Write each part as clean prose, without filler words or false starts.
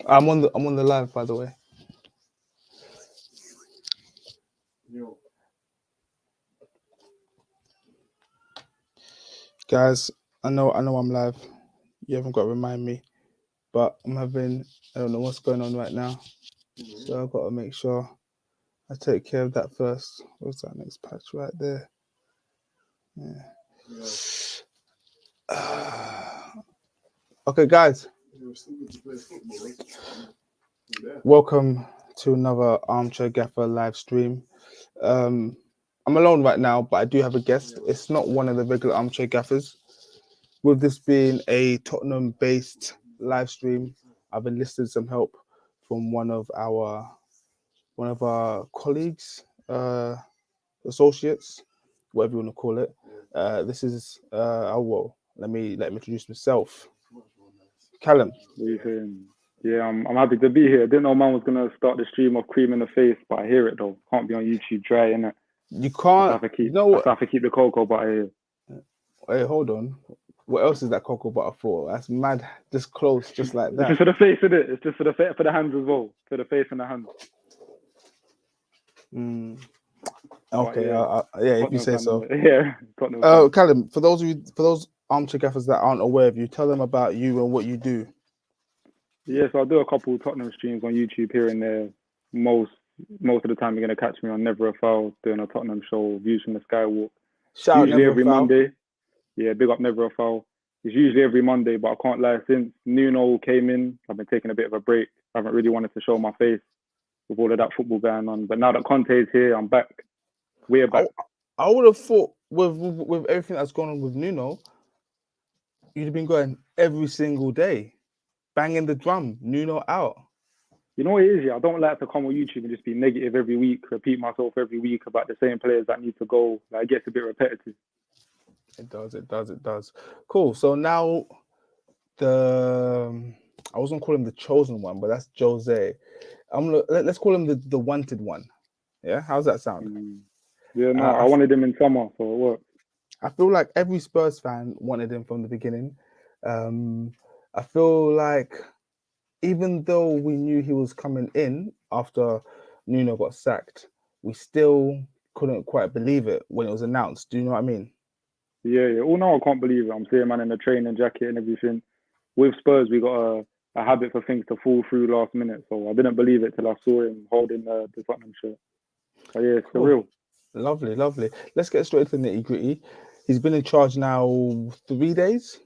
I'm on the live, by the way. Guys, I know I'm live. You haven't got to remind me, but I don't know what's going on right now. So I've got to make sure I take care of that first. What's that next patch right there? Yeah. Okay, guys. Welcome to another Armchair Gaffer live stream. I'm alone right now, but I do have a guest. It's not one of the regular Armchair Gaffers. With this being a Tottenham-based live stream, I've enlisted some help from one of our colleagues, associates, whatever you want to call it. This is let me introduce myself. Callum. Yeah, I'm happy to be here. I didn't know man was gonna start the stream off cream in the face, but I hear it though. Can't be on YouTube dry, innit? You can't. I have to keep the cocoa butter here. Hey, hold on. What else is that cocoa butter for? That's mad. Just close, just like that. It's just for the face, isn't it? It's just for the hands as well. For the face and the hands. Okay. Yeah, if you say so. Yeah. Callum, for those armchair gaffers that aren't aware of you, tell them about you and what you do. Yeah, so I do a couple of Tottenham streams on YouTube here and there. Most of the time, you're gonna catch me on Never a Foul doing a Tottenham show, Views from the Skywalk. Usually every Monday. Yeah, big up Never a Foul. It's usually every Monday, but I can't lie. Since Nuno came in, I've been taking a bit of a break. I haven't really wanted to show my face with all of that football going on. But now that Conte is here, I'm back. We're back. I would have thought with everything that's going on with Nuno, you'd have been going every single day, banging the drum, Nuno out. You know what it is, yeah? I don't like to come on YouTube and just be negative every week, repeat myself every week about the same players that need to go. Like, it gets a bit repetitive. It does. Cool. So now I was gonna call him the chosen one, but that's Jose. Let's call him the wanted one. Yeah, how's that sound? Yeah, no, I wanted him in summer, so it worked. I feel like every Spurs fan wanted him from the beginning. I feel like even though we knew he was coming in after Nuno got sacked, we still couldn't quite believe it when it was announced. Do you know what I mean? Yeah. Oh no, I can't believe it. I'm seeing man in a training jacket and everything. With Spurs, we got a habit for things to fall through last minute, so I didn't believe it till I saw him holding the Tottenham shirt. But yeah, it's surreal. Lovely. Let's get straight to the nitty gritty. He's been in charge now 3 days.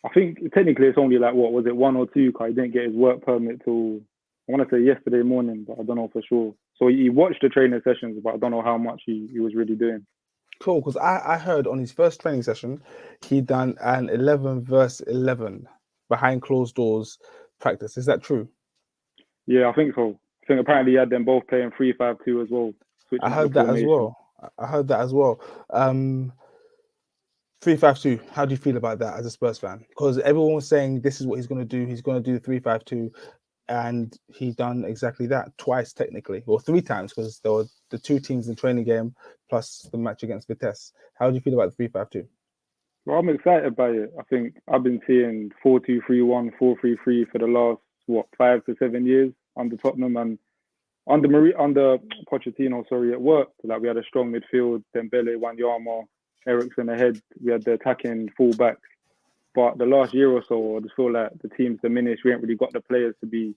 I think technically it's only like, what was it, 1 or 2? Because he didn't get his work permit till, I want to say yesterday morning, but I don't know for sure. So he watched the training sessions, but I don't know how much he was really doing. Cool, because I heard on his first training session, he done an 11 versus 11 behind closed doors practice. Is that true? Yeah, I think so. I think apparently he had them both playing 3-5-2 as well. I heard that as well. 3-5-2. How do you feel about that as a Spurs fan? Because everyone was saying this is what he's going to do. He's going to do the 3-5-2, and he done exactly that twice, technically, or 3 times, because there were the 2 teams in the training game plus the match against Vitesse. How do you feel about the 3-5-2? Well, I'm excited by it. I think I've been seeing 4-2-3-1, 4-3-3 for the last 5 to 7 years under Tottenham, and under Pochettino. It worked. Like, we had a strong midfield, Dembele, Wanyama, Eriksen ahead. We had the attacking fullback. But the last year or so, I just feel like the team's diminished. We ain't really got the players to be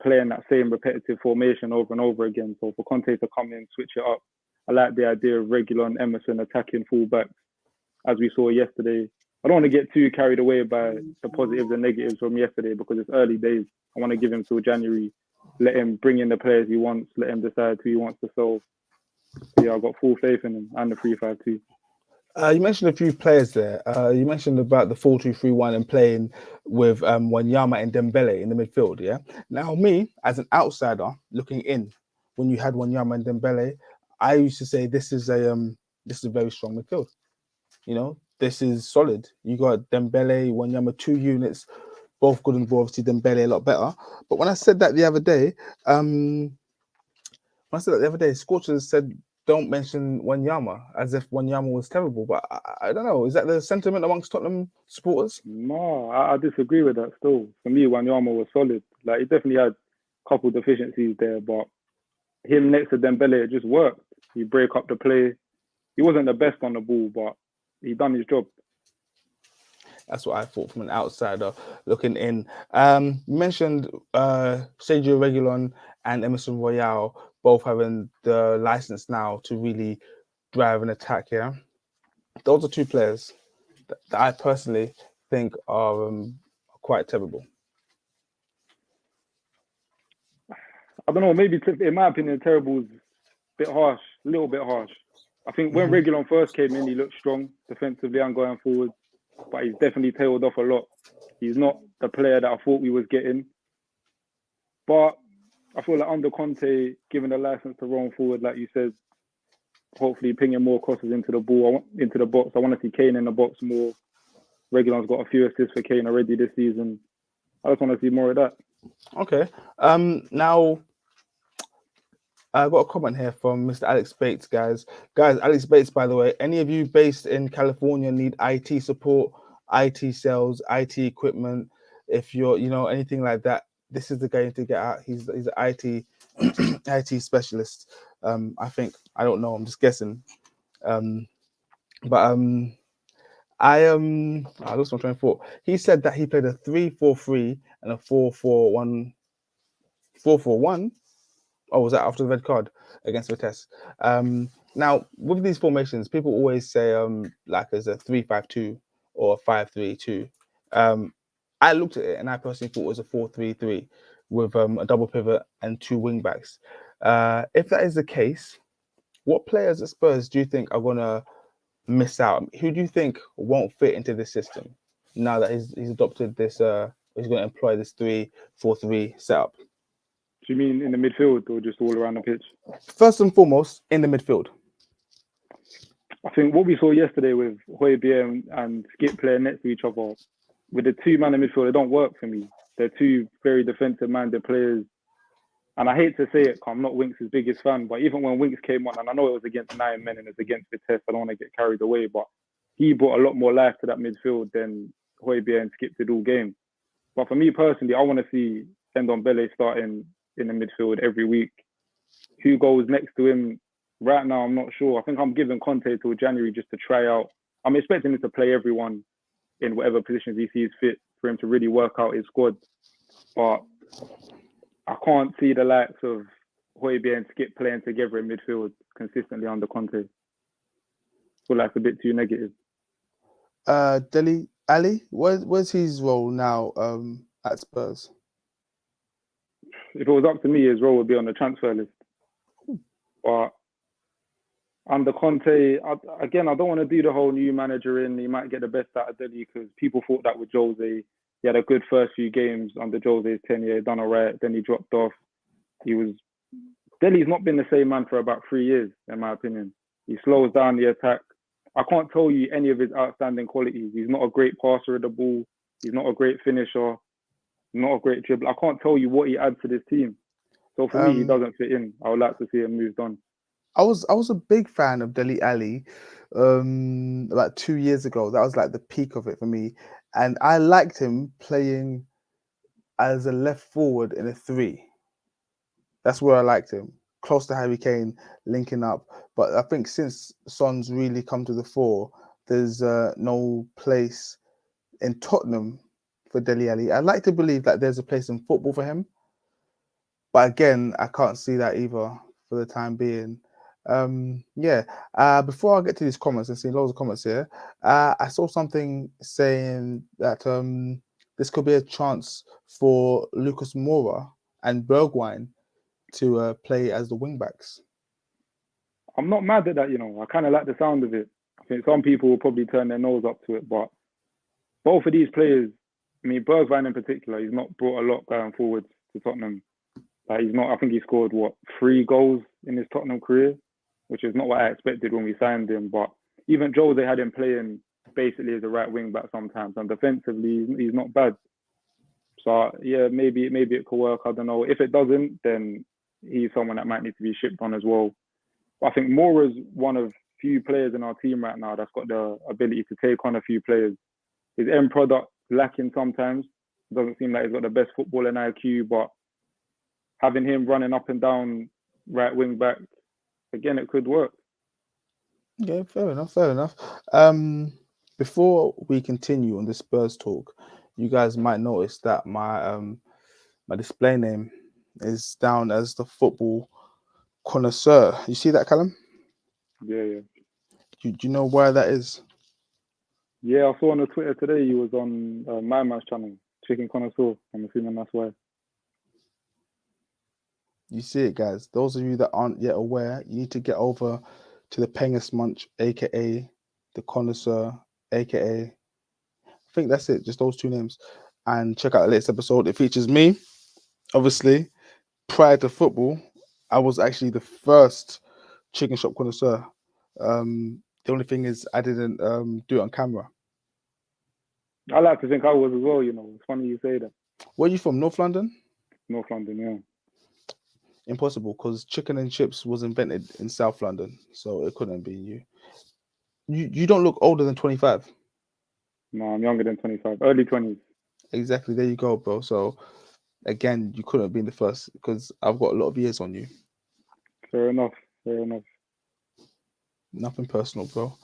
playing that same repetitive formation over and over again. So for Conte to come in, switch it up, I like the idea of Regular and Emerson attacking fullbacks, as we saw yesterday. I don't want to get too carried away by the positives and negatives from yesterday because it's early days. I want to give him till January. Let him bring in the players he wants. Let him decide who he wants to sell. Yeah, I've got full faith in him and the 3-5-2. You mentioned a few players there. You mentioned about the 4-2-3-1 and playing with Wanyama and Dembele in the midfield. Yeah. Now, me as an outsider looking in, when you had Wanyama and Dembele, I used to say this is a very strong midfield. You know, this is solid. You got Dembele, Wanyama, 2 units, both good and obviously Dembele a lot better. But when I said that the other day, Scorchers said don't mention Wanyama as if Wanyama was terrible. But I don't know. Is that the sentiment amongst Tottenham supporters? No, I disagree with that still. For me, Wanyama was solid. Like, he definitely had a couple deficiencies there, but him next to Dembele, it just worked. He break up the play. He wasn't the best on the ball, but he done his job. That's what I thought from an outsider looking in. You mentioned Sergio Reguilon and Emerson Royale both having the license now to really drive an attack here. Those are two players that I personally think are quite terrible. I don't know, maybe in my opinion, terrible is a bit harsh, a little bit harsh. I think when Reguilon first came in, he looked strong defensively and going forward, but he's definitely tailed off a lot. He's not the player that I thought we was getting. But I feel like under Conte, given the license to roam forward, like you said, hopefully pinging more crosses into the box. I want to see Kane in the box more. Reguilon's got a few assists for Kane already this season. I just want to see more of that. Okay. Now, I got a comment here from Mr. Alex Bates, guys. Alex Bates, by the way, any of you based in California need IT support, IT sales, IT equipment, if you're, anything like that, this is the guy to get out. He's an IT IT specialist. I think. I don't know. I'm just guessing. I lost my train of thought. He said that he played a 3-4-3 and a 4-4-1. 4-4-1. Oh, was that after the red card against Vitesse? Now, with these formations, people always say like as a 3-5-2 or a 5-3-2. I looked at it and I personally thought it was a 4-3-3 with a double pivot and two wing backs. If that is the case, what players at Spurs do you think are going to miss out? Who do you think won't fit into this system now that he's adopted this? He's going to employ this 3-4-3 setup. Do you mean in the midfield or just all around the pitch? First and foremost, in the midfield. I think what we saw yesterday with Højbjerg and Skip playing next to each other, with the two-man in midfield, they don't work for me. They're two very defensive-minded players. And I hate to say it, I'm not Winks' biggest fan, but even when Winks came on, and I know it was against 9 men and it's against Vitesse, I don't want to get carried away, but he brought a lot more life to that midfield than Højbjerg and Skip did all game. But for me personally, I want to see Ndombele starting in the midfield every week. Who goes next to him? Right now, I'm not sure. I think I'm giving Conte till January just to try out. I'm expecting him to play everyone in whatever positions he sees fit for him to really work out his squad. But I can't see the likes of Højbjerg and Skip playing together in midfield consistently under Conte. I feel like it's a bit too negative. Dele Alli, where's his role now at Spurs? If it was up to me, his role would be on the transfer list. But under Conte, I don't want to do the whole new manager in. He might get the best out of Dele because people thought that with Jose. He had a good first few games under Jose's tenure, done all right. Then he dropped off. Dele's not been the same man for about 3 years, in my opinion. He slows down the attack. I can't tell you any of his outstanding qualities. He's not a great passer of the ball. He's not a great finisher. Not a great dribbler. I can't tell you what he adds to this team. So for me, he doesn't fit in. I would like to see him moved on. I was a big fan of Dele Alli about 2 years ago. That was like the peak of it for me. And I liked him playing as a left forward in a 3. That's where I liked him. Close to Harry Kane, linking up. But I think since Son's really come to the fore, there's no place in Tottenham for Dele Alli. I'd like to believe that there's a place in football for him. But again, I can't see that either for the time being. Before I get to these comments and see loads of comments here, I saw something saying that this could be a chance for Lucas Moura and Bergwijn to play as the wing backs. I'm not mad at that, I kind of like the sound of it. I think some people will probably turn their nose up to it, but both of these players, Bergwijn in particular, he's not brought a lot going forward to Tottenham. I think he scored 3 goals in his Tottenham career, which is not what I expected when we signed him. But even Jose had him playing basically as a right wing back sometimes, and defensively he's not bad. So yeah, maybe it could work. I don't know. If it doesn't, then he's someone that might need to be shipped on as well. I think Moura's one of few players in our team right now that's got the ability to take on a few players. His end product lacking sometimes. Doesn't seem like he's got the best footballing IQ, but having him running up and down right wing back, again, it could work. Yeah, fair enough, fair enough. Before we continue on the Spurs talk, you guys might notice that my display name is down as the football connoisseur. You see that, Callum? Yeah. Do you know where that is? Yeah, I saw on the Twitter today he was on my man's channel, Chicken Connoisseur. I'm assuming that's why. You see it, guys. Those of you that aren't yet aware, you need to get over to the Pengus Munch, aka the Connoisseur, aka I think that's it, just those two names, and check out the latest episode. It features me, obviously. Prior to football, I was actually the first chicken shop connoisseur. The only thing is I didn't do it on camera. I like to think I was as well, you know. It's funny you say that. Where are you from? North London? North London, yeah. Impossible, because chicken and chips was invented in South London, so it couldn't be you. You don't look older than 25. No, I'm younger than 25, early 20s. Exactly, there you go, bro. So again, you couldn't have been the first because I've got a lot of years on you. Fair enough. Nothing personal, bro.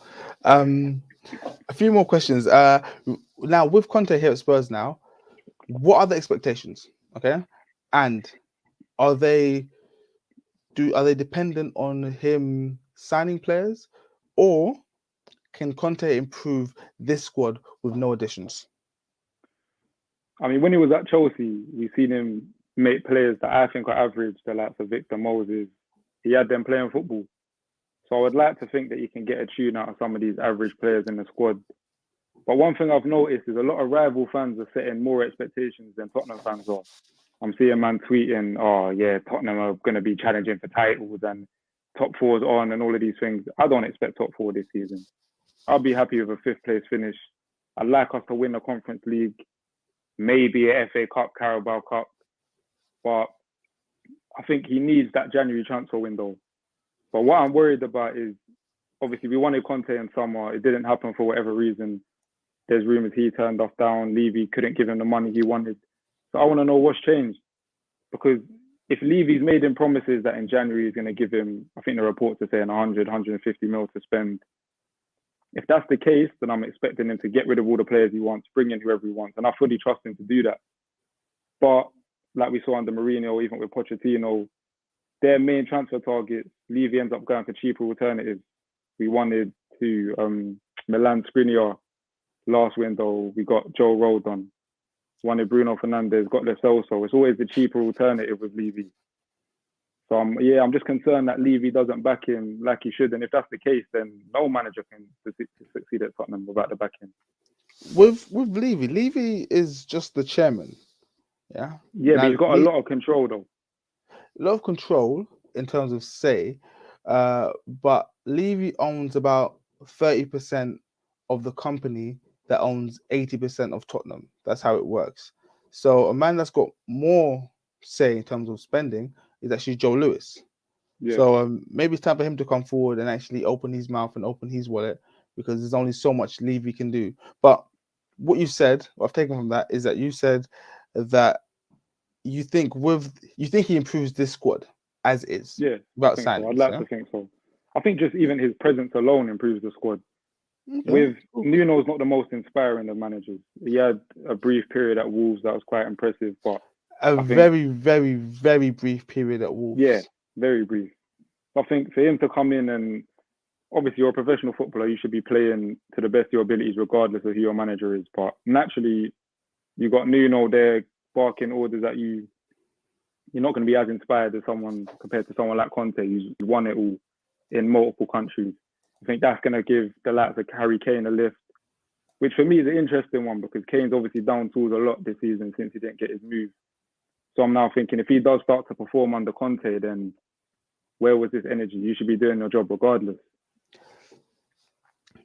A few more questions. Now with Conte here at Spurs now, what are the expectations? Okay, and are they dependent on him signing players, or can Conte improve this squad with no additions? I mean, when he was at Chelsea, we've seen him make players that I think are average, the likes of Victor Moses. He had them playing football. So I would like to think that he can get a tune out of some of these average players in the squad. But one thing I've noticed is a lot of rival fans are setting more expectations than Tottenham fans are. I'm seeing man tweeting, oh yeah, Tottenham are going to be challenging for titles and top four's on and all of these things. I don't expect top four this season. I'll be happy with a fifth place finish. I'd like us to win the Conference League, maybe a FA Cup, Carabao Cup. But I think he needs that January transfer window. But what I'm worried about is, obviously, we wanted Conte in summer. It didn't happen for whatever reason. There's rumours he turned us down. Levy couldn't give him the money he wanted. So I want to know what's changed. Because if Levy's made him promises that in January he's going to give him, I think the reports are saying 100, 150 mil to spend. If that's the case, then I'm expecting him to get rid of all the players he wants, bring in whoever he wants. And I fully trust him to do that. But like we saw under Mourinho, even with Pochettino, their main transfer targets, Levy ends up going for cheaper alternatives. We wanted to Milan Skriniar last window. We got Joe Rodon. Wanted Bruno Fernandes, got Lo Celso. It's always the cheaper alternative with Levy. So I'm just concerned that Levy doesn't back him like he should. And if that's the case, then no manager can succeed at Tottenham without the backing. With Levy is just the chairman. Yeah. Yeah, now, but he's got a lot of control though. A lot of control in terms of say, but Levy owns about 30% of the company that owns 80% of Tottenham. That's how it works. So a man that's got more say in terms of spending is actually Joe Lewis. Yeah. So maybe it's time for him to come forward and actually open his mouth and open his wallet, because there's only so much Levy can do. But what you said, what I've taken from that, is that you said that you think he improves this squad as is. Yeah, without signings. So. I'd like to think so. I think just even his presence alone improves the squad. Okay. With Nuno's not the most inspiring of managers. He had a brief period at Wolves that was quite impressive, but very, very, very brief period at Wolves. Yeah, very brief. I think for him to come in, and obviously you're a professional footballer, you should be playing to the best of your abilities regardless of who your manager is. But naturally, you got Nuno there barking orders at you. You're not going to be as inspired as someone compared to someone like Conte, who's won it all in multiple countries. I think that's going to give the likes of Harry Kane a lift, which for me is an interesting one, because Kane's obviously down tools a lot this season since he didn't get his move. So I'm now thinking, if he does start to perform under Conte, then where was this energy? You should be doing your job regardless.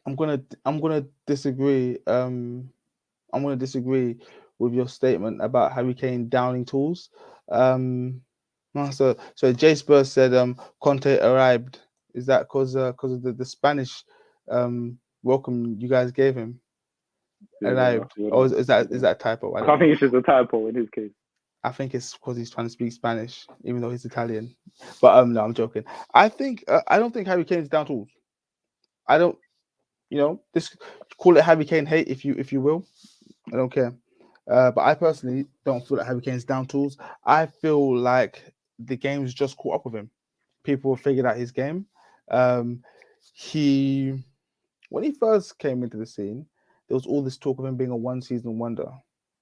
I'm gonna disagree. I'm gonna disagree with your statement about Harry Kane downing tools. So Jay Spurs said Conte arrived Is that because of the Spanish welcome you guys gave him? Yeah, Or is that a typo? I don't I know. think it's just a typo in his case. I think it's because he's trying to speak Spanish, even though he's Italian. But no, I'm joking. I don't think Harry Kane's down tools. I don't, this call it Harry Kane hate if you will. I don't care. But I personally don't feel that Harry Kane's down tools. I feel like the game's just caught up with him. People have figured out his game. He When he first came into the scene, there was all this talk of him being a one-season wonder,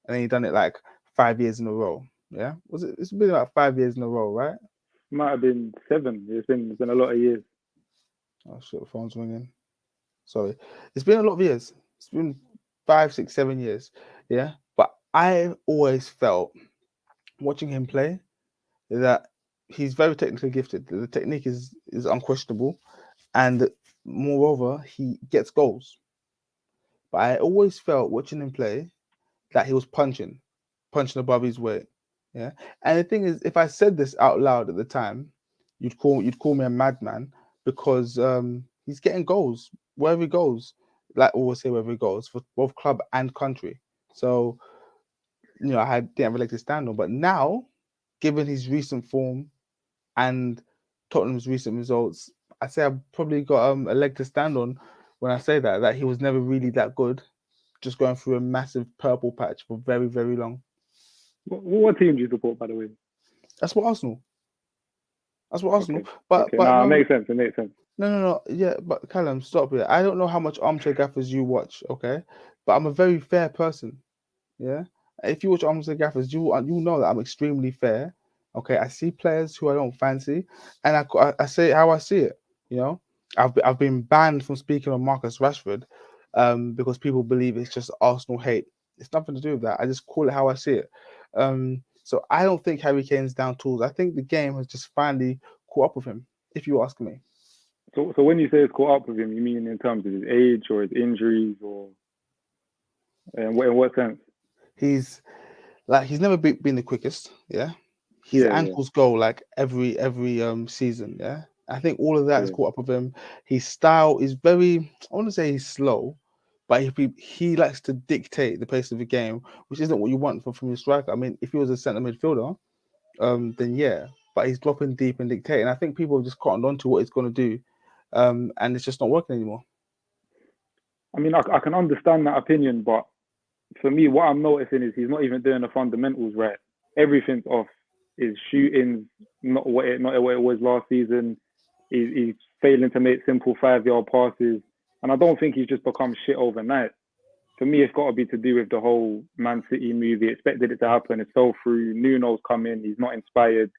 and then he done it like 5 years in a row. Yeah, was it? It's been like 5 years in a row, right? Might have been 7. It's been a lot of years. Oh shit, the phone's ringing. Sorry, it's been a lot of years. It's been 5, 6, 7 years. Yeah, but I always felt watching him play that he's very technically gifted. The technique is unquestionable, and moreover, he gets goals. But I always felt watching him play that he was punching above his weight. Yeah. And the thing is, if I said this out loud at the time, you'd call me a madman because he's getting goals wherever he goes. Like always say wherever he goes for both club and country. So I didn't have a leg to stand on. But now, given his recent form and Tottenham's recent results, I say I've probably got a leg to stand on when I say that he was never really that good, just going through a massive purple patch for very, very long. What team do you support, by the way? That's what Arsenal. Okay. But no, it makes sense. It makes sense. No. Yeah, but Callum, stop here. I don't know how much armchair gaffers you watch, okay? But I'm a very fair person. Yeah. If you watch armchair gaffers, you know that I'm extremely fair. Okay. I see players who I don't fancy, and I say how I see it. I've been banned from speaking on Marcus Rashford, because people believe it's just Arsenal hate. It's nothing to do with that. I just call it how I see it. So I don't think Harry Kane's down tools. I think the game has just finally caught up with him, if you ask me. So when you say it's caught up with him, you mean in terms of his age or his injuries, or in what sense? He's never been the quickest. Yeah, his ankles go like every season. Yeah, I think all of that has caught up with him. His style is very, I want to say he's slow, but he likes to dictate the pace of the game, which isn't what you want from your striker. I mean, if he was a centre midfielder, then yeah, but he's dropping deep and dictating. I think people have just cottoned on to what he's going to do, and it's just not working anymore. I mean, I can understand that opinion, but for me, what I'm noticing is he's not even doing the fundamentals right. Everything's off. His shooting's not what it was last season. He's failing to make simple 5-yard passes, and I don't think he's just become shit overnight. For me, it's got to be to do with the whole Man City move. He expected it to happen. It fell through. Nuno's come in. He's not inspired,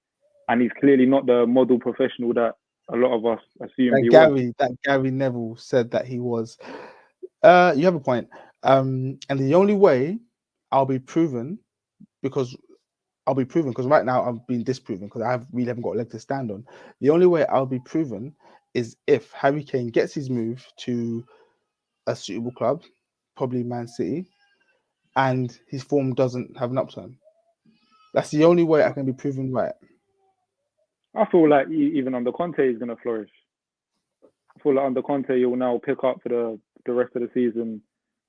and he's clearly not the model professional that a lot of us assumed he was. That Gary Neville said that he was. You have a point. And the only way I'll be proven, because right now I'm being disproven because I really haven't got a leg to stand on. The only way I'll be proven is if Harry Kane gets his move to a suitable club, probably Man City, and his form doesn't have an upturn. That's the only way I can be proven right. I feel like even under Conte, he's going to flourish. I feel like under Conte, he'll now pick up for the rest of the season.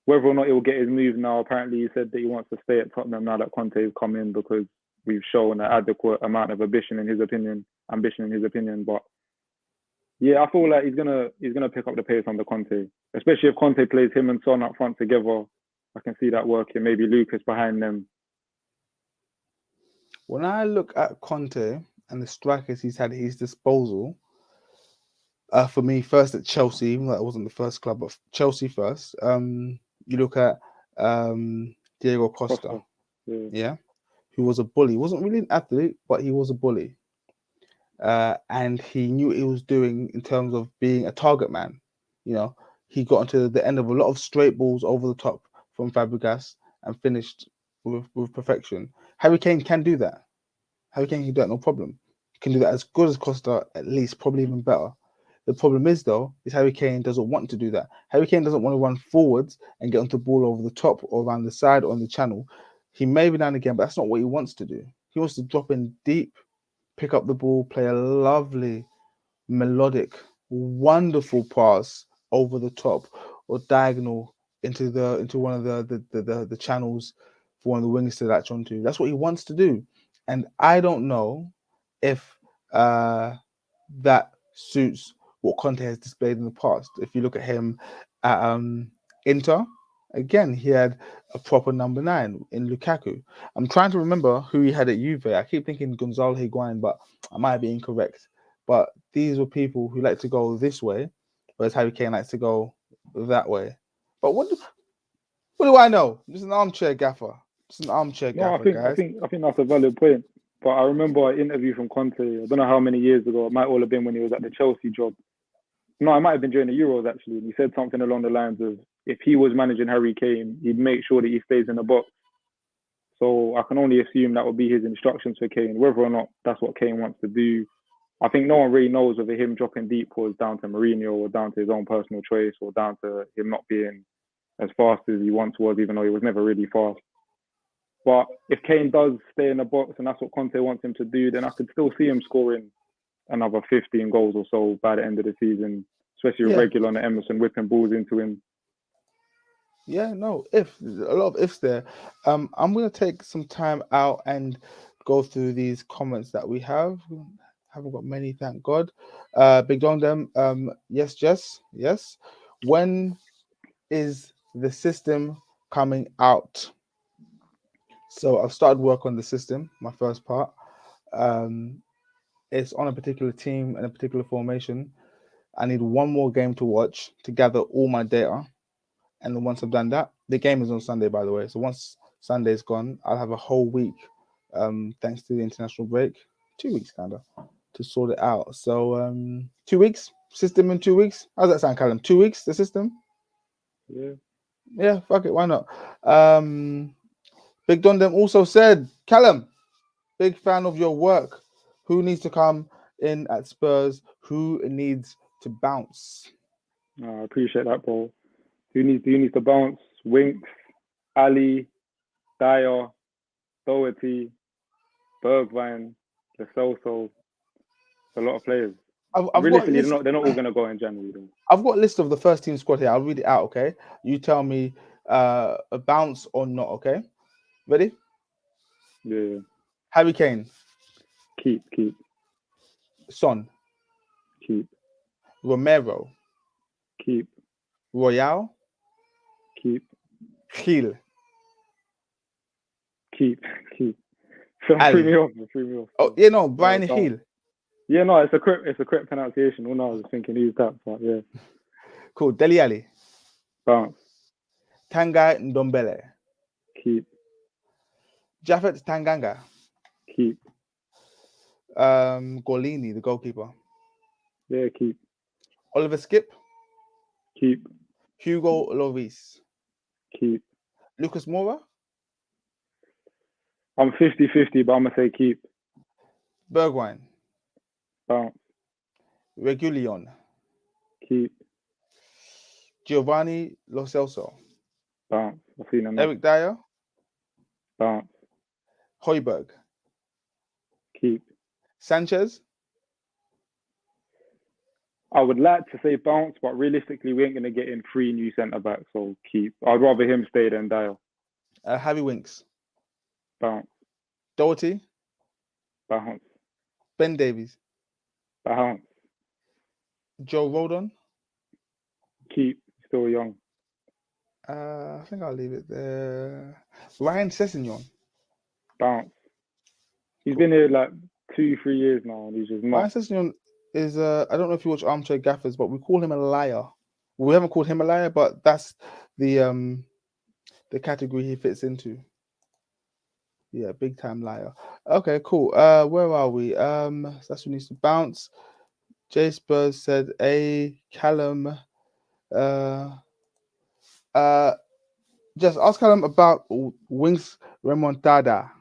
Whether or not he'll get his move now, apparently he said that he wants to stay at Tottenham now that Conte has come in because we've shown an adequate amount of ambition in his opinion. But yeah, I feel like he's gonna pick up the pace under Conte, especially if Conte plays him and Son up front together. I can see that working. Maybe Lucas behind them. When I look at Conte and the strikers he's had at his disposal, for me, first at Chelsea, even though it wasn't the first club, but Chelsea first. You look at Diego Costa. Yeah, who was a bully. He wasn't really an athlete, but he was a bully. And he knew what he was doing in terms of being a target man. He got into the end of a lot of straight balls over the top from Fabregas and finished with perfection. Harry Kane can do that. Harry Kane can do that, no problem. He can do that as good as Costa, at least, probably even better. The problem is, though, is Harry Kane doesn't want to do that. Harry Kane doesn't want to run forwards and get onto the ball over the top or around the side or on the channel. He may be now and again, but that's not what he wants to do. He wants to drop in deep, pick up the ball, play a lovely, melodic wonderful pass over the top or diagonal into one of the channels for one of the wings to latch onto. That's what he wants to do, and I don't know if that suits what Conte has displayed in the past. If you look at him at Inter, again he had a proper number 9 in Lukaku. I'm trying to remember who he had at Juve. I keep thinking Gonzalo Higuain, but I might be incorrect. But these were people who like to go this way, whereas Harry Kane likes to go that way. But what do I know? Just an armchair gaffer. Just an armchair No, gaffer, guys. I think that's a valid point. But I remember an interview from Conte. I don't know how many years ago. It might all have been when he was at the Chelsea job. No, it might have been during the Euros actually. And he said something along the lines of, if he was managing Harry Kane, he'd make sure that he stays in the box. So I can only assume that would be his instructions for Kane. Whether or not that's what Kane wants to do, I think no one really knows whether him dropping deep was down to Mourinho or down to his own personal choice or down to him not being as fast as he once was, even though he was never really fast. But if Kane does stay in the box and that's what Conte wants him to do, then I could still see him scoring another 15 goals or so by the end of the season, especially with Regular and Emerson whipping balls into him. Yeah, no, a lot of ifs there. I'm going to take some time out and go through these comments that we have. Haven't got many, thank God. Big Don them. Yes, Jess. Yes. When is the system coming out? So I've started work on the system, my first part. It's on a particular team and a particular formation. I need one more game to watch to gather all my data. And then once I've done that, the game is on Sunday, by the way. So once Sunday's gone, I'll have a whole week, thanks to the international break, 2 weeks kind of, to sort it out. So 2 weeks, system in 2 weeks. How's that sound, Callum? 2 weeks, the system? Yeah, fuck it, why not? Big Don them also said, Callum, big fan of your work. Who needs to come in at Spurs? Who needs to bounce? I appreciate that, bro. Who needs to bounce? Winks, Ali, Dyer, Doherty, Bergwijn, Lo Celso. A lot of players. Realistically, they're not all going to go in January, though. I've got a list of the first team squad here. I'll read it out, okay? You tell me a bounce or not, okay? Ready? Yeah. Harry Kane. Keep. Son. Keep. Romero. Keep. Royale. Keep. Gil. Keep. Free me off. Oh, yeah, no, Brian Gil. Yeah, no, it's a correct pronunciation. Well, no, I was thinking he's that, but yeah. Cool. Dele Alli. Bounce. Tanguy Ndombele. Keep. Japhet Tanganga. Keep. Golini, the goalkeeper. Yeah, keep. Oliver Skip. Keep. Hugo Lloris. Keep. Lucas Moura. I'm 50-50, but I'm going to say keep. Bergwijn. Bounce. Reguilon. Keep. Giovanni Lo Celso. Bounce. I've seen him. Eric Dyer. Bounce. Højbjerg. Keep. Sanchez. I would like to say bounce, but realistically, we ain't going to get in 3 new centre-backs, so keep. I'd rather him stay than Dyer. Harry Winks. Bounce. Doherty. Bounce. Ben Davies. Bounce. Joe Rodon. Keep. Still young. I think I'll leave it there. Ryan Sessegnon. Bounce. He's been here like 2-3 years now, and he's just not. Ryan Sessegnon is I don't know if you watch Armchair Gaffers, but we call him a liar. We haven't called him a liar, but that's the category he fits into. Yeah, big time liar. Okay, cool. Where are we? That's who needs to bounce. Jay Spurs said Callum. Just ask Callum about Winks remontada.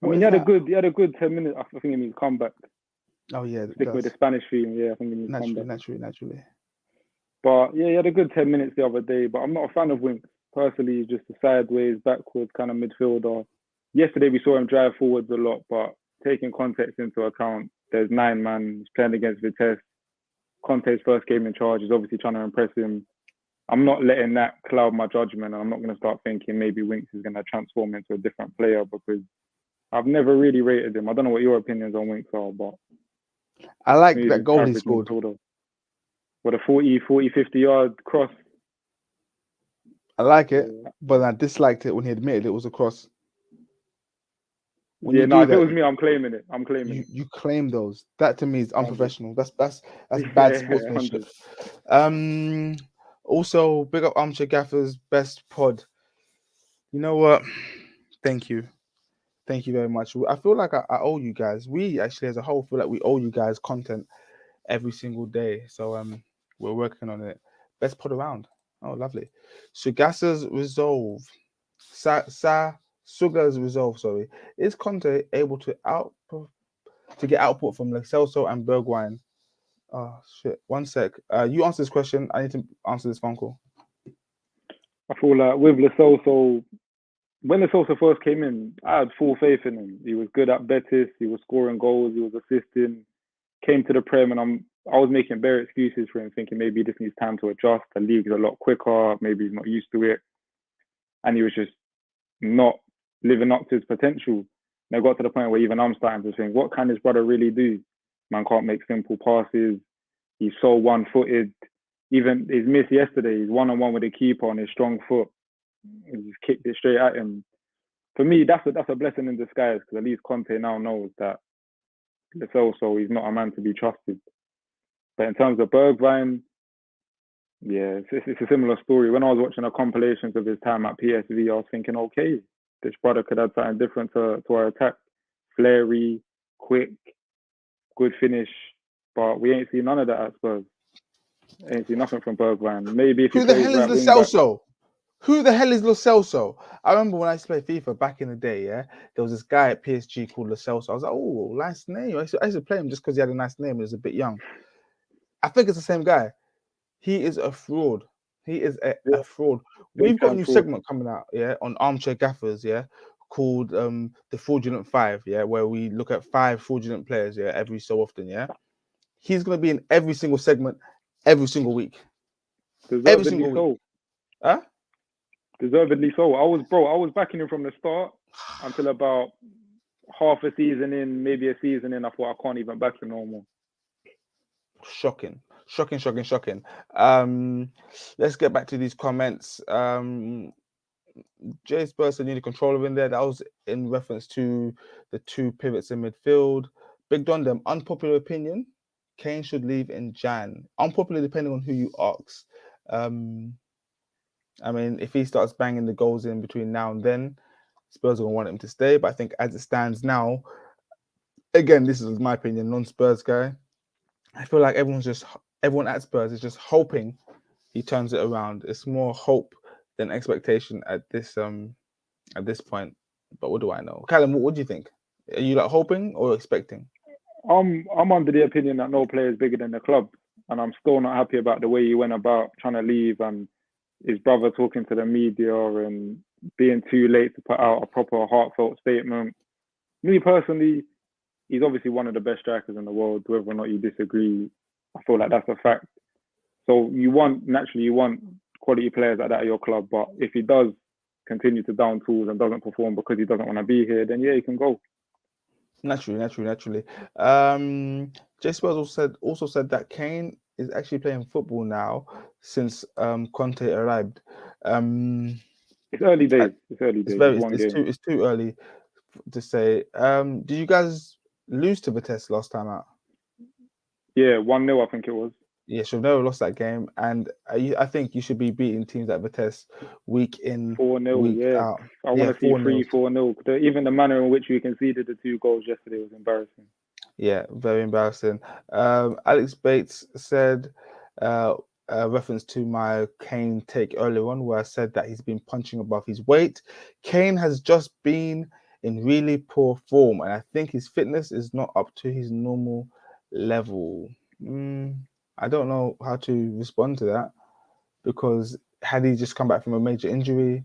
I mean, he had a good 10 minutes. I think he needs to come back. Oh yeah, stick with the Spanish theme. Yeah, I think he needs to come back. Naturally. But yeah, he had a good 10 minutes the other day. But I'm not a fan of Winks personally. He's just a sideways, backwards kind of midfielder. Yesterday we saw him drive forwards a lot, but taking context into account, There's 9 man. He's playing against Vitesse. Conte's first game in charge. He's obviously trying to impress him. I'm not letting that cloud my judgment, and I'm not going to start thinking maybe Winks is going to transform into a different player, because I've never really rated him. I don't know what your opinions on Winks are, but I like that goal he scored. With a 40, 50 yard cross. I like it, but I disliked it when he admitted it was a cross. If it was me, I'm claiming it. You claim those. That to me is unprofessional. That's bad sportsmanship. 100. Also, big up Armchair Gaffer's best pod. You know what? Thank you very much. I feel like I owe you guys. We actually, as a whole, feel like we owe you guys content every single day. So we're working on it. Best pod around. Oh, lovely. Sugasa's resolve. Suga's resolve. Sorry, is Conte able to get output from Lo Celso and Bergwijn? Oh shit! 1 sec. You answer this question. I need to answer this phone call. I feel like with Lo Celso, when Lo Celso first came in, I had full faith in him. He was good at Betis. He was scoring goals. He was assisting. Came to the Prem, and I was making bare excuses for him, thinking maybe this needs time to adjust. The league's a lot quicker. Maybe he's not used to it, and he was just not living up to his potential. And I got to the point where even I'm starting to think, what can this brother really do? Man can't make simple passes. He's so one-footed. Even his miss yesterday, he's one-on-one with the keeper on his strong foot. He just kicked it straight at him. For me, that's a blessing in disguise, because at least Conte now knows that Lo Celso, he's not a man to be trusted. But in terms of Bergwijn, yeah, it's a similar story. When I was watching the compilations of his time at PSV, I was thinking, okay, this brother could add something different to our attack. Flary, quick, good finish. But we ain't seen none of that at Spurs. Ain't seen nothing from Bergwijn. Maybe if Who the hell is Lo Celso? Who the hell is Lo Celso? I remember when I used to play FIFA back in the day, yeah, there was this guy at PSG called Lo Celso. I was like, oh, nice name. I used to play him just because he had a nice name and he was a bit young. I think it's the same guy. He is a fraud. He is a fraud. We've got a new segment coming out, yeah, on Armchair Gaffers, yeah, called the Fraudulent 5, yeah, where we look at 5 fraudulent players, yeah, every so often, yeah. He's going to be in every single segment, every single week. Every single week. Huh? Deservedly so. I was backing him from the start until about half a season in, maybe a season in. I thought I can't even back him no more. Shocking. Let's get back to these comments. Jay Spurs need a controller in there. That was in reference to the 2 pivots in midfield. Big Don them, unpopular opinion. Kane should leave in Jan. Unpopular depending on who you ask. I mean, if he starts banging the goals in between now and then, Spurs are going to want him to stay. But I think as it stands now, again, this is my opinion, non-Spurs guy, I feel like everyone at Spurs is just hoping he turns it around. It's more hope than expectation at this point. But what do I know? Callum, what do you think? Are you like hoping or expecting? I'm under the opinion that no player is bigger than the club, and I'm still not happy about the way he went about trying to leave, and his brother talking to the media and being too late to put out a proper heartfelt statement. Me personally, he's obviously one of the best strikers in the world. Whether or not you disagree, I feel like that's a fact. So you want quality players like that at your club, but if he does continue to down tools and doesn't perform because he doesn't want to be here, then yeah, he can go. Naturally. Jay Spurs also said that Kane is actually playing football now since Conte arrived. It's early days. It's too early to say. Did you guys lose to Vitesse last time out? Yeah, 1-0 I think it was. Yeah, should have never lost that game, and I think you should be beating teams like Vitesse week in, 4-0, week out. I want to see 3-4-0. Even the manner in which we conceded the 2 goals yesterday was embarrassing. Yeah, very embarrassing. Alex Bates said, reference to my Kane take earlier on, where I said that he's been punching above his weight. Kane has just been in really poor form, and I think his fitness is not up to his normal level. I don't know how to respond to that, because had he just come back from a major injury,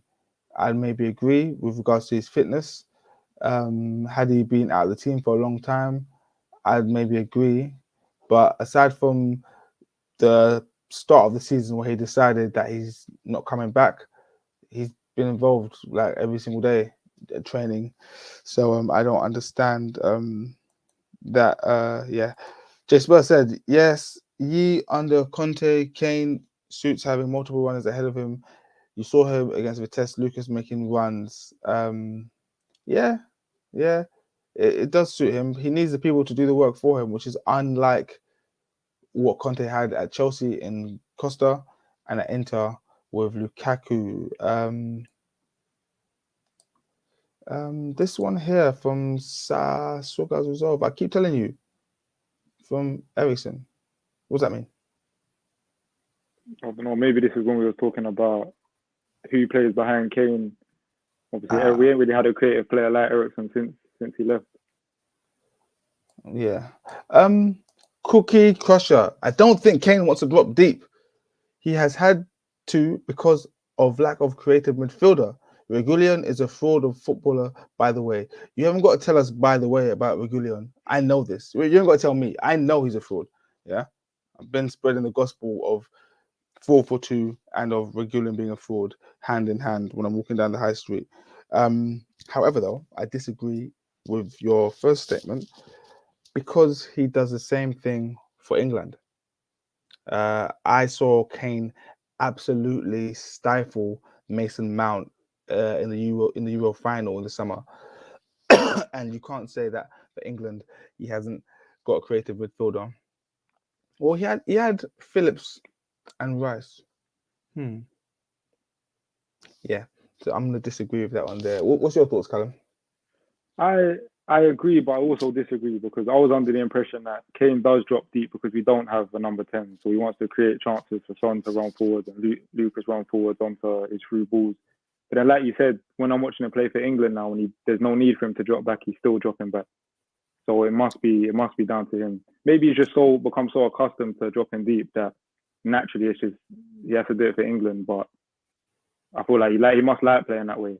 I'd maybe agree with regards to his fitness. Had he been out of the team for a long time, I'd maybe agree. But aside from the start of the season where he decided that he's not coming back, he's been involved like every single day at training. So I don't understand that. Yeah, J Spurs said yes. Ye under Conte, Kane suits having multiple runners ahead of him. You saw him against Vitesse, Lucas making runs. Yeah, yeah, it does suit him. He needs the people to do the work for him, which is unlike what Conte had at Chelsea in Costa and at Inter with Lukaku. This one here from Suga's Resolve. I keep telling you, from Ericsson. What does that mean? I don't know. Maybe this is when we were talking about who plays behind Kane. Obviously, we ain't really had a creative player like Ericsson since he left. Yeah. Cookie Crusher. I don't think Kane wants to drop deep. He has had to because of lack of creative midfielder. Regulion is a fraud of footballer, by the way. You haven't got to tell us, by the way, about Regulion. I know this. You haven't got to tell me. I know he's a fraud. Yeah. I've been spreading the gospel of 4-4-2 and of Regulion being a fraud hand in hand when I'm walking down the high street. However, though, I disagree with your first statement because he does the same thing for England. I saw Kane absolutely stifle Mason Mount in the Euro final in the summer, and you can't say that for England he hasn't got a creative midfielder. Well, he had Phillips and Rice. Yeah, so I'm gonna disagree with that one there. What's your thoughts, Callum? I agree, but I also disagree because I was under the impression that Kane does drop deep because we don't have a number 10. So he wants to create chances for Son to run forward and Lucas run forward onto his through balls. But then, like you said, when I'm watching him play for England now, there's no need for him to drop back, he's still dropping back. So it must be down to him. Maybe he's just become so accustomed to dropping deep that naturally it's just he has to do it for England. But I feel like he must like playing that way.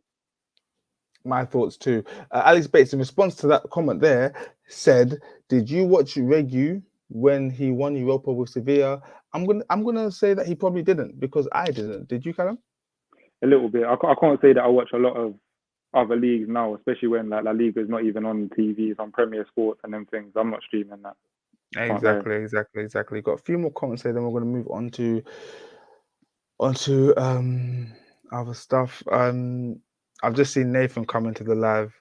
My thoughts too. Alex Bates, in response to that comment there, said, "Did you watch Regu when he won Europa with Sevilla?" I'm gonna say that he probably didn't because I didn't. Did you, Callum? A little bit. I can't say that I watch a lot of other leagues now, especially when like La Liga is not even on TV, it's on Premier Sports and them things. I'm not streaming that. Exactly. Got a few more comments here, then we're gonna move on to other stuff. I've just seen Nathan come into the live,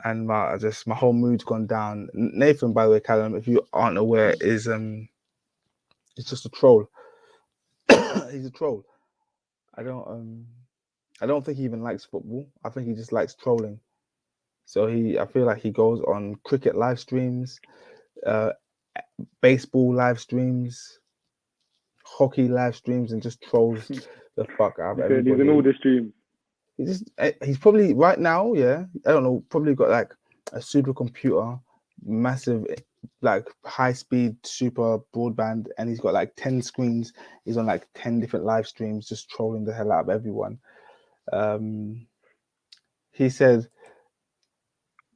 and my whole mood's gone down. Nathan, by the way, Callum, if you aren't aware, is it's just a troll. He's a troll. I don't think he even likes football. I think he just likes trolling. So I feel like he goes on cricket live streams, baseball live streams, hockey live streams, and just trolls the fuck out of everybody. He's in all the streams. He's probably right now, yeah, I don't know, probably got like a supercomputer, massive, like high speed super broadband, and he's got like 10 screens. He's on like 10 different live streams, just trolling the hell out of everyone. He said,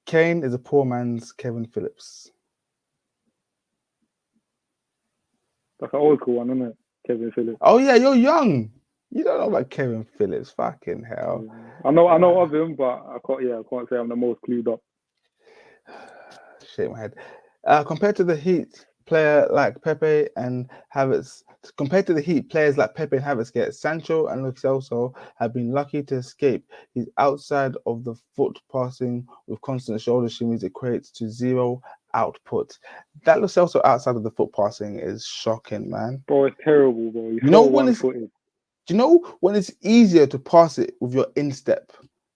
Kane is a poor man's Kevin Phillips. That's an old school one, isn't it? Kevin Phillips. Oh yeah, you're young. You don't know about Kevin Phillips. Fucking hell. I know of him, but I can't say I'm the most clued up. Shake my head. Compared to the Heat, players like Pepe and Havertz get, Sancho and Lo Celso have been lucky to escape. He's outside of the foot passing with constant shoulder shimmies equates to zero output. That Lo Celso outside of the foot passing is shocking, man. Bro, it's terrible, bro. You know when it's easier to pass it with your instep,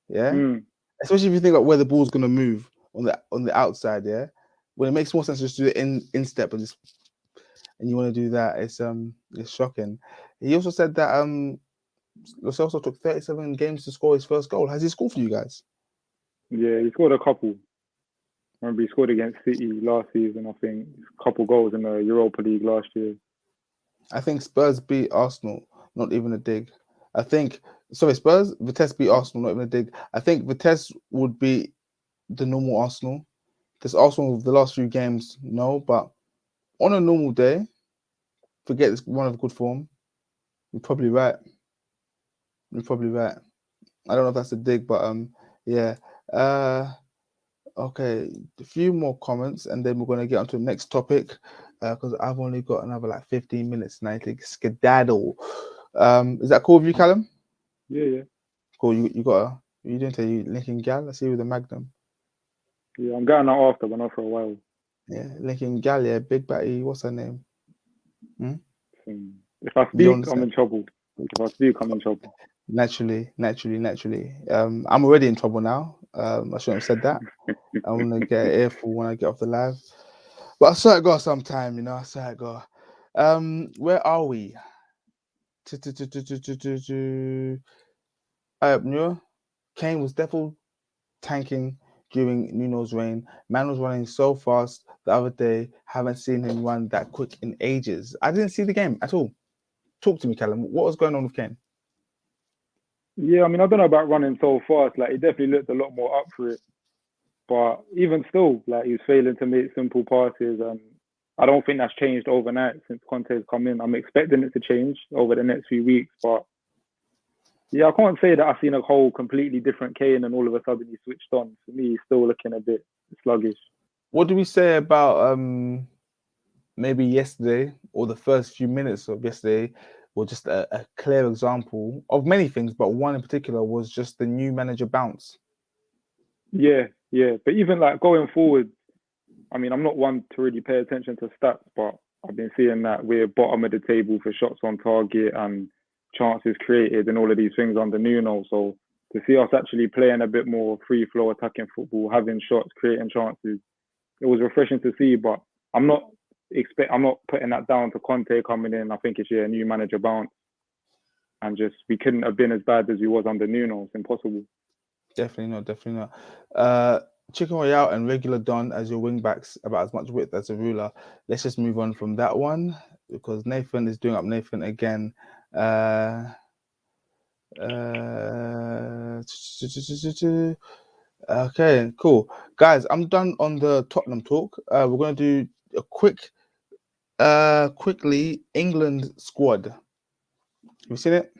yeah? Especially if you think about where the ball's gonna move on the outside, yeah. When it makes more sense just to do it in step and you want to do that, it's shocking. He also said that Lo Celso took 37 games to score his first goal. Has he scored for you guys? Yeah, he scored a couple. Remember, he scored against City last season. I think a couple goals in the Europa League last year. I think Spurs beat Arsenal. Not even a dig. Vitesse beat Arsenal. Not even a dig. I think Vitesse would beat the normal Arsenal. This Arsenal, the last few games, no, but on a normal day, forget this one of good form. You're probably right. You're probably right. I don't know if that's a dig, but yeah. Okay, a few more comments, and then we're going to get on to the next topic because I've only got another like 15 minutes and I think skedaddle. Is that cool with you, Callum? Yeah. Cool. You got a. You didn't say you linking gal. I see you with a Magnum. Yeah, I'm going out after, but not for a while. Yeah, linking gal. Yeah, big batty. What's her name? If I speak, I'm in trouble. If I speak, I'm in trouble. Naturally. I'm already in trouble now. I shouldn't have said that. I'm gonna get an earful when I get off the live. But I saw it go sometime, you know. I saw it go. Where are we? Kane was definitely tanking during Nuno's reign. Man was running so fast the other day. Haven't seen him run that quick in ages. I didn't see the game at all. Talk to me, Callum. What was going on with Kane? Yeah, I mean, I don't know about running so fast. Like, he definitely looked a lot more up for it. But even still, like, he was failing to make simple passes. And I don't think that's changed overnight since Conte's come in. I'm expecting it to change over the next few weeks. But yeah, I can't say that I've seen a whole completely different Kane and all of a sudden he switched on. For me, he's still looking a bit sluggish. What do we say about maybe yesterday or the first few minutes of yesterday were just a clear example of many things, but one in particular was just the new manager bounce. Yeah. But even like going forward, I mean, I'm not one to really pay attention to stats, but I've been seeing that we're bottom of the table for shots on target and chances created and all of these things under Nuno. So to see us actually playing a bit more free flow attacking football, having shots, creating chances, it was refreshing to see. But I'm not putting that down to Conte coming in. I think it's a new manager bounce, and just we couldn't have been as bad as we was under Nuno. It's impossible. Definitely not. Chicken Royale and regular Don as your wing backs about as much width as a ruler. Let's just move on from that one because Nathan is doing up Nathan again. Okay, cool. Guys, I'm done on the Tottenham talk. We're going to do a quickly England squad. Have you seen it?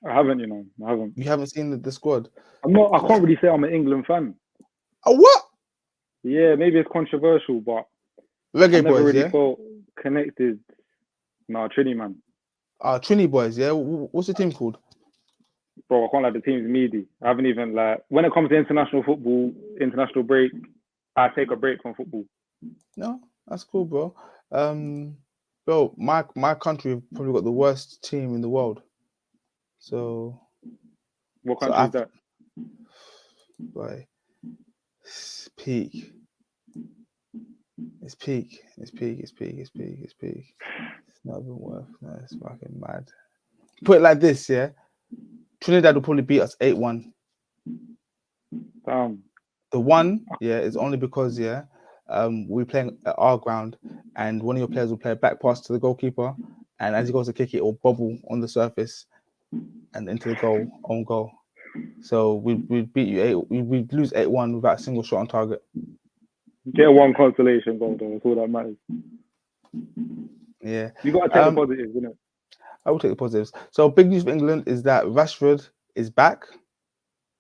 I haven't, I haven't. You haven't seen the squad? I can't really say I'm an England fan. Oh, what? Yeah, maybe it's controversial, but Reggae I never boys, really yeah? felt connected. No, Trini, man. Trini boys, yeah? What's the team called? Bro, I can't like the team's meaty. I haven't even when it comes to international football, international break, I take a break from football. No, that's cool, bro. Bro, my country have probably got the worst team in the world. So what country is that? Boy, it's peak. It's peak. It's not even worth. No, it's fucking mad. Put it like this, yeah. Trinidad will probably beat us 8-1. Damn. The one, yeah, is only because we're playing at our ground, and one of your players will play a back pass to the goalkeeper, and as he goes to kick it, it will bubble on the surface and into the goal, own goal. So we'd beat you we'd lose 8-1 without a single shot on target. Get one consolation goal though, that's all that matters. Yeah. You gotta take the positives, innit? I will take the positives. So big news for England is that Rashford is back. Do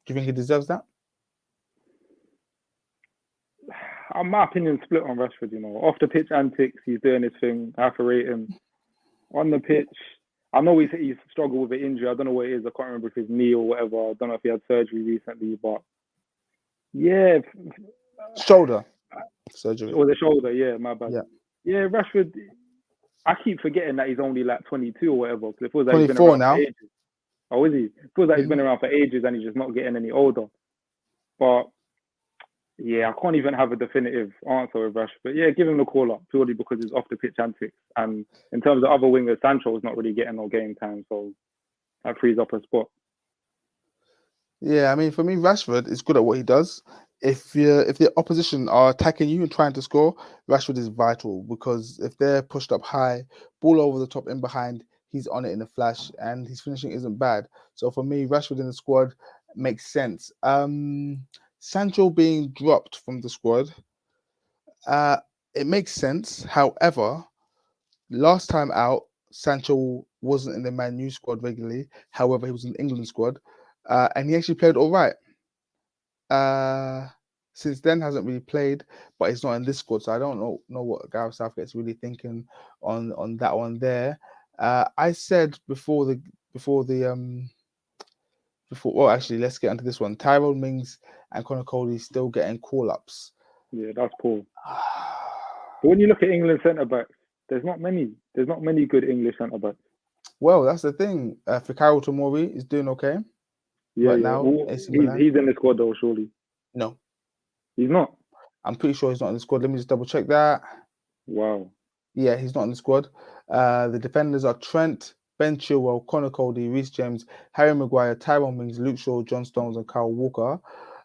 you think he deserves that? My opinion's split on Rashford, Off the pitch antics, he's doing his thing. I have to rate him. On the pitch, I know he's struggled with an injury. I don't know what it is. I can't remember if it's knee or whatever. I don't know if he had surgery recently, but yeah. Shoulder surgery. Or the shoulder, yeah, my bad. Yeah, Rashford, I keep forgetting that he's only like 22 or whatever. Because it feels like 24 he's been around now. for ages. Oh, is he? It feels like he's been around for ages and he's just not getting any older. But yeah, I can't even have a definitive answer with Rashford. But yeah, give him the call up purely because he's off the pitch antics. And in terms of other wingers, Sancho's not really getting no game time, so that frees up a spot. Yeah, I mean, for me, Rashford is good at what he does. If the opposition are attacking you and trying to score, Rashford is vital because if they're pushed up high, ball over the top in behind, he's on it in a flash and his finishing isn't bad. So for me, Rashford in the squad makes sense. Sancho being dropped from the squad, it makes sense. However, last time out, Sancho wasn't in the Man U squad regularly. However, he was in the England squad, and he actually played all right. Since then, hasn't really played, but he's not in this squad, so I don't know what Gareth Southgate's really thinking on that one there. I said before, well, actually, let's get into this one. Tyrone Mings and Conor Cody still getting call-ups. Yeah, that's poor. But when you look at England centre backs, there's not many. There's not many good English centre backs. Well, that's the thing. Fikayo Tomori is doing okay Yeah, right yeah. now. Well, AC Milan. he's in the squad though, surely. No, He's not. I'm pretty sure he's not in the squad. Let me just double check that. Wow. Yeah, he's not in the squad. The defenders are Trent, Ben Chilwell, Conor Cody, Reece James, Harry Maguire, Tyrone Mings, Luke Shaw, John Stones, and Kyle Walker.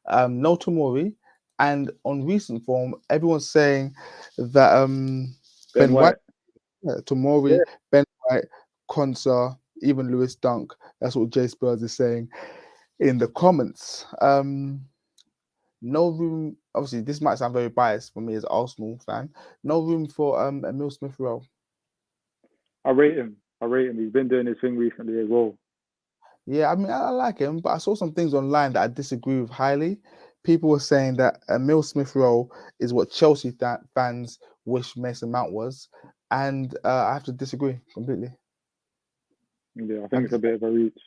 No Tomori. And on recent form, everyone's saying that Ben White. Tomori, Yeah. Ben White, Konsa, even Lewis Dunk. That's what Jay Spurs is saying in the comments. No room. Obviously, this might sound very biased for me as an Arsenal fan. No room for Emil Smith-Rowe. I rate him. He's been doing his thing recently as well. Yeah, I mean, I like him, but I saw some things online that I disagree with highly. People were saying that Emil Smith-Rowe is what Chelsea fans wish Mason Mount was, and I have to disagree completely. Yeah, I think it's a bit of a reach.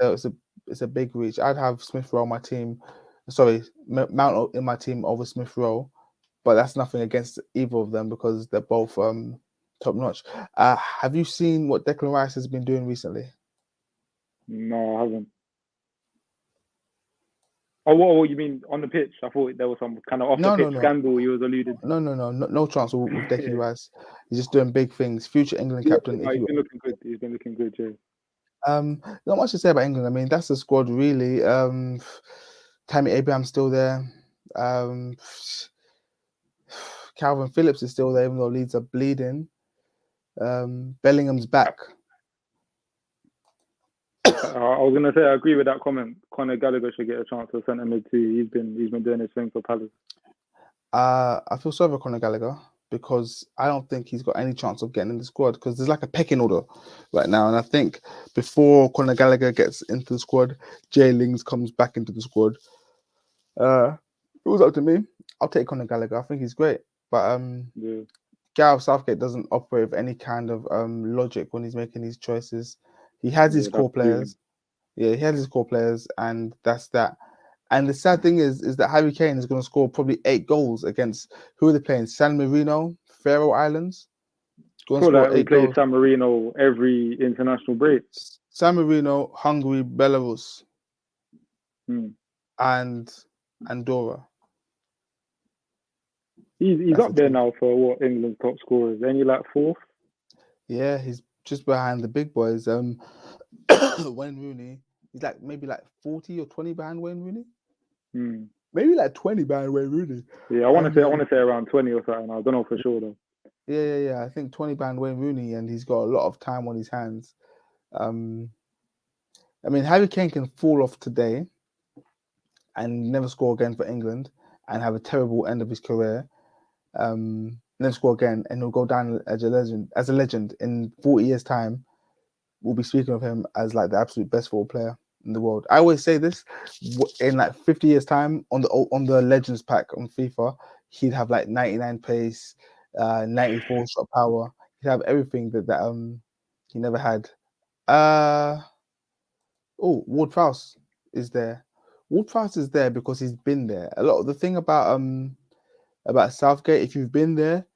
It's a big reach. I'd have Smith-Rowe on my team. Sorry, Mount in my team over Smith-Rowe, but that's nothing against either of them because they're both top notch. Have you seen what Declan Rice has been doing recently? No, I haven't. Oh, what you mean on the pitch? I thought there was some kind of off-the-pitch scandal you was alluded to. No chance with Declan Rice. He's just doing big things. Future England captain. He's been looking good. He's been looking good, yeah. Not much to say about England. I mean, that's the squad really. Tammy Abraham's still there. Calvin Phillips is still there, even though Leeds are bleeding. Bellingham's back. I was gonna say I agree with that comment. Conor Gallagher should get a chance to centre mid too. He's been doing his thing for Palace. I feel sorry for Conor Gallagher because I don't think he's got any chance of getting in the squad because there's like a pecking order right now, and I think before Conor Gallagher gets into the squad, Jay Lings comes back into the squad. If it was up to me, I'll take Conor Gallagher. I think he's great, but yeah. Gareth Southgate doesn't operate with any kind of logic when he's making these choices. He has his core players. Yeah, he has his core players, and that's that. And the sad thing is that Harry Kane is going to score probably 8 goals against who are they playing? San Marino, Faroe Islands. I feel like we play San Marino every international break. San Marino, Hungary, Belarus, and Andorra. He's up there now for what England's top scorers. Ain't he like 4th? Yeah, he's just behind the big boys. Wayne Rooney. He's like maybe like 40 or 20 behind Wayne Rooney. Maybe like 20 behind Wayne Rooney. Yeah, I want to say around 20 or something. I don't know for sure though. Yeah. I think 20 behind Wayne Rooney, and he's got a lot of time on his hands. I mean, Harry Kane can fall off today and never score again for England and have a terrible end of his career. Never score again, and he'll go down as a legend in 40 years' time. We'll be speaking of him as like the absolute best football player in the world. I always say this: in like 50 years' time, on the Legends pack on FIFA, he'd have like 99 pace, 94 shot power. He'd have everything that he never had. Ward Prowse is there. Ward Prowse is there because he's been there. A lot of the thing about Southgate, if you've been there,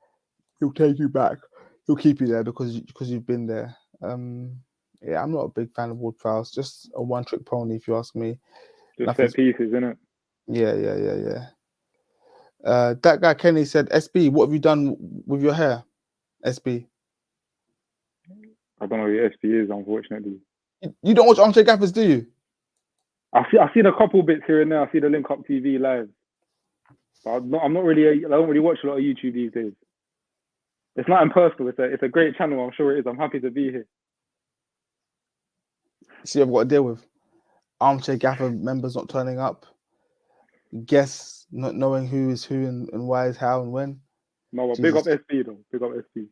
he'll take you back. He'll keep you there because you've been there. Yeah, I'm not a big fan of Ward Prowse. Just a one-trick pony, if you ask me. Just set pieces, isn't it? Yeah. That guy Kenny said, "SB, what have you done with your hair?" SB. I don't know who SB is, unfortunately. You don't watch Armchair Gaffers, do you? I've seen a couple bits here and there. I see the Link Up TV live. But I don't really watch a lot of YouTube these days. It's not impersonal. It's a great channel. I'm sure it is. I'm happy to be here. See, I've got to deal with Armchair Gaffer members not turning up. guess, not knowing who is who and why is how and when. No, but big up SP though. Big up SP.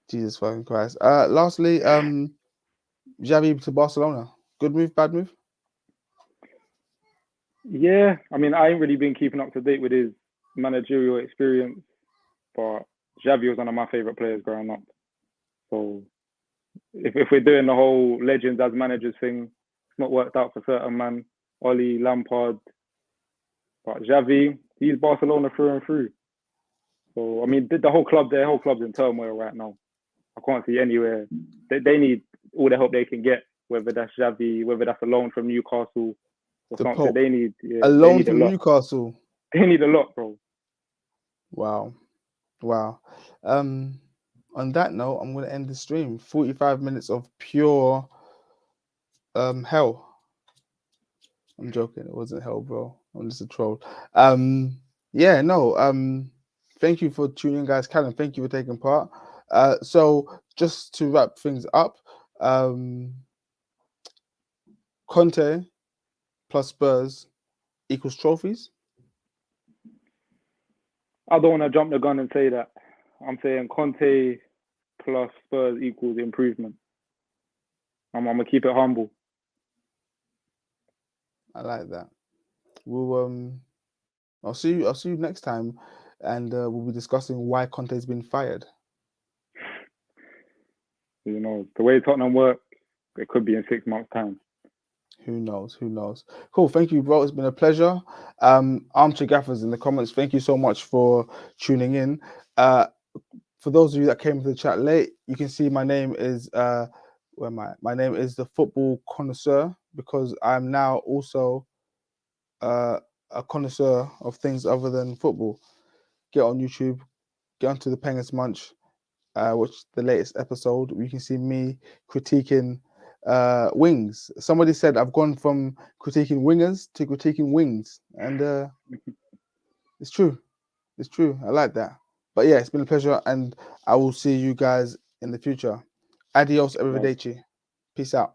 Jesus fucking Christ. Lastly, Xavi to Barcelona. Good move, bad move? Yeah, I mean, I ain't really been keeping up to date with his managerial experience, but Xavi was one of my favorite players growing up. So if we're doing the whole legends as managers thing, it's not worked out for certain man. Oli, Lampard, but Xavi, he's Barcelona through and through. So I mean, their whole club's in turmoil right now. I can't see anywhere. They need all the help they can get, whether that's Xavi, whether that's a loan from Newcastle or The something. Pope. They need A loan from Newcastle. They need a lot, bro. Wow. On that note, I'm going to end the stream. 45 minutes of pure hell. I'm joking. It wasn't hell, bro. I'm just a troll. Thank you for tuning in, guys. Callum, thank you for taking part. So just to wrap things up, Conte plus Spurs equals trophies. I don't want to jump the gun and say that. I'm saying Conte plus Spurs equals improvement. I'm gonna keep it humble. I like that. We'll I'll see you next time, and we'll be discussing why Conte's been fired. You know, the way Tottenham work, it could be in 6 months' time. Who knows? Cool. Thank you, bro. It's been a pleasure. Armchair Gaffers in the comments, thank you so much for tuning in. For those of you that came to the chat late, you can see my name is where am I? My name is the Football Connoisseur, because I'm now also a connoisseur of things other than football. Get on YouTube, get onto the Pengus Munch, watch the latest episode. You can see me critiquing wings. Somebody said I've gone from critiquing wingers to critiquing wings, and it's true. I like that. But yeah, it's been a pleasure, and I will see you guys in the future. Adios, arrivederci. Peace out.